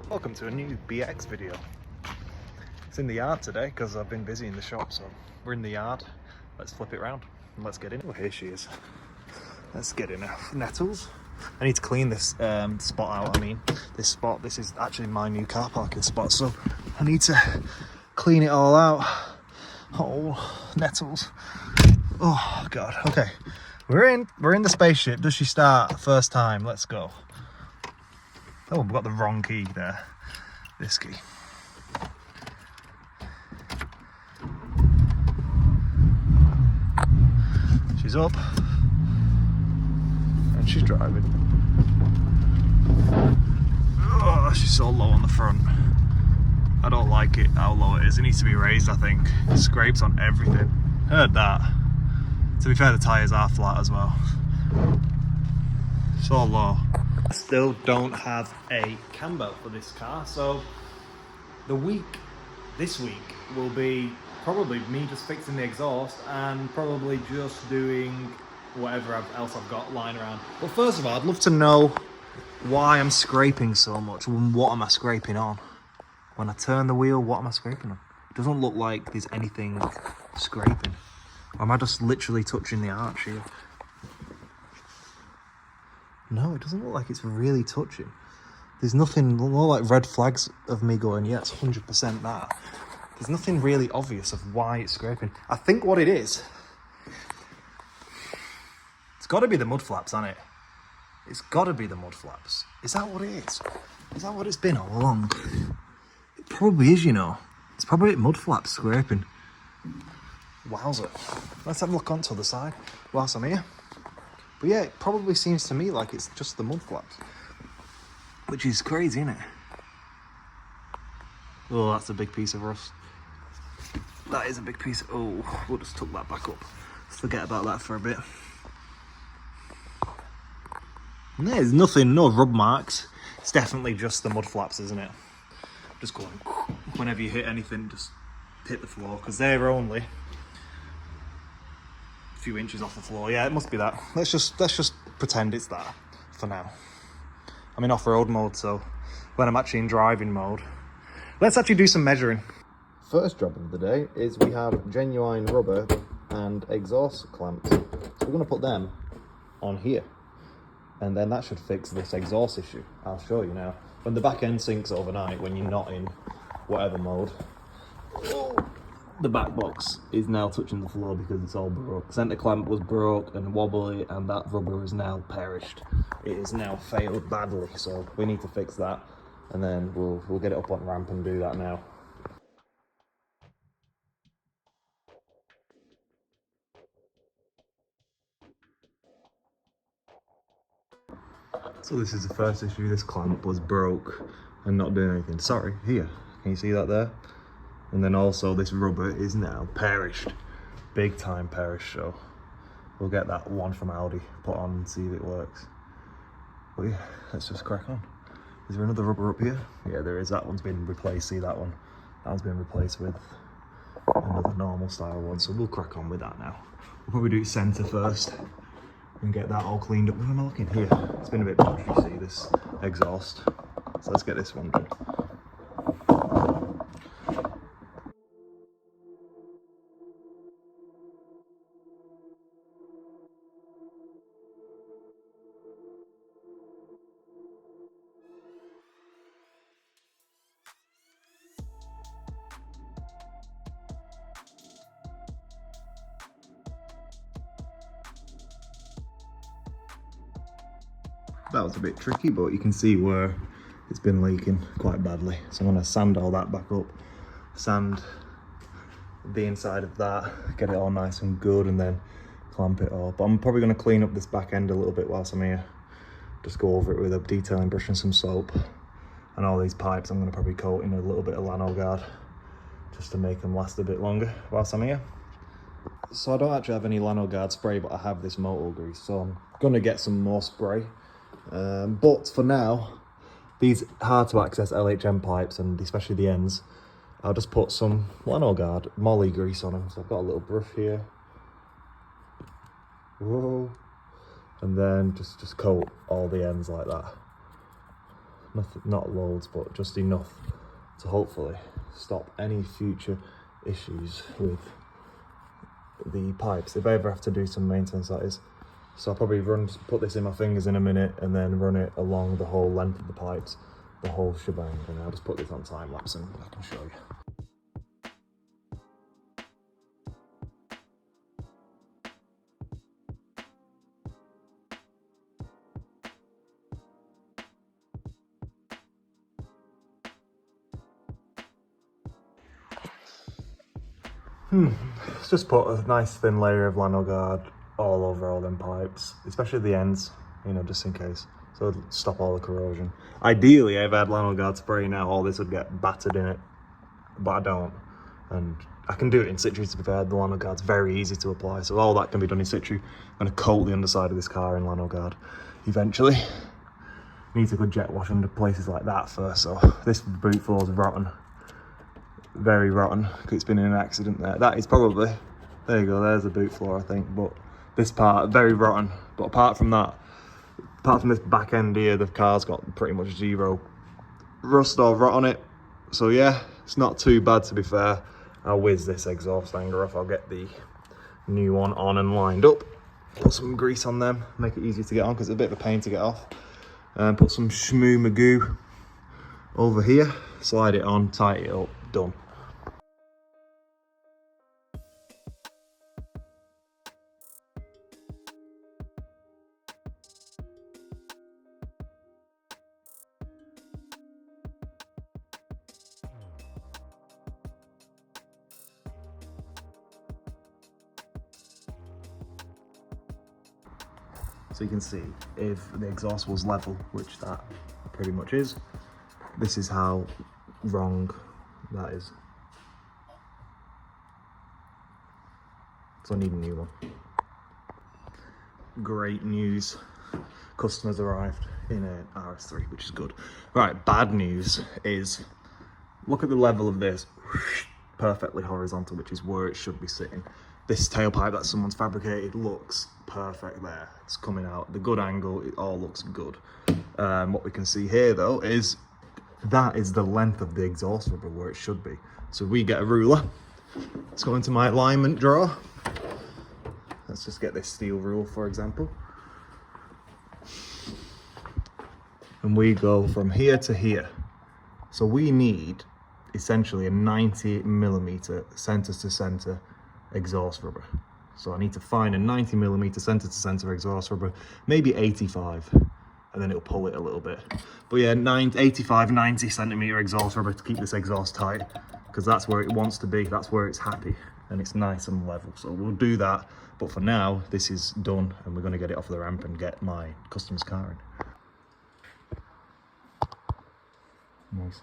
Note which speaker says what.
Speaker 1: Welcome to a new BX video. It's in the yard today because I've been busy in the shop, so we're in the yard. Let's flip it around and let's get in. Oh, here she is. Let's get in her. Nettles. I need to clean this spot out. This is actually my new car parking spot, so I need to clean it all out. Oh, Nettles. Oh God. Okay, we're in the spaceship. Does she start? First time. Let's go. Oh, we've got the wrong key there. This key. She's up and she's driving. Oh, she's so low on the front. I don't like it how low it is. It needs to be raised, I think. It scrapes on everything. Heard that. To be fair, the tyres are flat as well. So low. I still don't have a cam belt for this car, so this week will be probably me just fixing the exhaust and probably just doing whatever else I've got lying around. But first of all, I'd love to know why I'm scraping so much. What am I scraping on? When I turn the wheel, what am I scraping on? It doesn't look like there's anything scraping. Or am I just literally touching the arch here? No, it doesn't look like it's really touching. There's nothing, more like red flags of me going, yeah, it's 100% that. There's nothing really obvious of why it's scraping. I think what it is, it's got to be the mud flaps, hasn't it? It's got to be the mud flaps. Is that what it is? Is that what it's been all along? It probably is, you know. It's probably mud flaps scraping. Wowzer. Let's have a look onto the side whilst I'm here. But yeah, it probably seems to me like it's just the mud flaps. Which is crazy, isn't it? Oh, that's a big piece of rust. That is a big piece of... Oh, we'll just tuck that back up. Let's forget about that for a bit. There's nothing, no rub marks. It's definitely just the mud flaps, isn't it? Just going... Whenever you hit anything, just hit the floor. Because they're only a few inches off the floor. Yeah, it must be that. Let's just pretend it's that for now. I'm in off-road mode, so when I'm actually in driving mode, let's actually do some measuring. First job of the day is we have genuine rubber and exhaust clamps. So we're going to put them on here, and then that should fix this exhaust issue. I'll show you now. When the back end sinks overnight, when you're not in whatever mode, the back box is now touching the floor because it's all broke. Center clamp was broke and wobbly, and that rubber is now perished. It is now failed badly, so we need to fix that, and then we'll get it up on ramp and do that now. So this is the first issue. This clamp was broke and not doing anything. Sorry, here, can you see that there? And then also this rubber is now perished, big time perished, so we'll get that one from Audi put on and see if it works. But yeah, let's just crack on. Is there another rubber up here? Yeah, there is. That one's been replaced. See that one? That one's been replaced with another normal style one, so we'll crack on with that now. We'll probably do centre first and get that all cleaned up. What am I looking here? It's been a bit much, you see, this exhaust. So let's get this one done. That was a bit tricky, but you can see where it's been leaking quite badly. So I'm going to sand all that back up, sand the inside of that, get it all nice and good, and then clamp it all. But I'm probably going to clean up this back end a little bit whilst I'm here. Just go over it with a detailing brush and some soap. And all these pipes I'm going to probably coat in a little bit of Lanoguard just to make them last a bit longer whilst I'm here. So I don't actually have any Lanoguard spray, but I have this motor grease, so I'm going to get some more spray. But for now, these hard to access LHM pipes, and especially the ends, I'll just put some Lanoguard molly grease on them. So I've got a little brush here. Whoa. And then just coat all the ends like that. nothing, not loads, but just enough to hopefully stop any future issues with the pipes, if I ever have to do some maintenance, that is. So I'll probably put this in my fingers in a minute and then run it along the whole length of the pipes, the whole shebang, and I'll just put this on time lapse and I can show you. Let's just put a nice thin layer of Lanoguard all over all them pipes, especially the ends, you know, just in case. So it'll stop all the corrosion. Ideally, if I had Lanoguard spray now, all this would get battered in it, but I don't. And I can do it in situ, to be fair. The Lanoguard's very easy to apply, so all that can be done in situ. I'm going to coat the underside of this car in Lanoguard eventually. Needs a good jet wash under places like that first, so this boot floor is rotten. Very rotten, because it's been in an accident there. That is probably, there you go, there's the boot floor I think, but this part, very rotten. But apart from that, apart from this back end here, the car's got pretty much zero rust or rot on it. So yeah, it's not too bad, to be fair. I'll whiz this exhaust hanger off, I'll get the new one on and lined up. Put some grease on them, make it easier to get on, because it's a bit of a pain to get off. And put some shmoo magoo over here, slide it on, tighten it up, done. So you can see if the exhaust was level, which that pretty much is, this is how wrong that is. So I need a new one. Great news. Customers arrived in an RS3, which is good. Right, bad news is, look at the level of this. Perfectly horizontal, which is where it should be sitting. This tailpipe that someone's fabricated looks perfect there. It's coming out, the good angle, it all looks good. What we can see here though is that is the length of the exhaust rubber where it should be. So we get a ruler. Let's go into my alignment drawer. Let's just get this steel rule, for example. And we go from here to here. So we need essentially a 90mm center to center exhaust rubber. So I need to find a 90mm center to center exhaust rubber, maybe 85, and then it'll pull it a little bit. But yeah, 85, 90cm exhaust rubber to keep this exhaust tight, because that's where it wants to be, that's where it's happy, and it's nice and level. So we'll do that, but for now, this is done, and we're gonna get it off the ramp and get my customer's car in. Nice.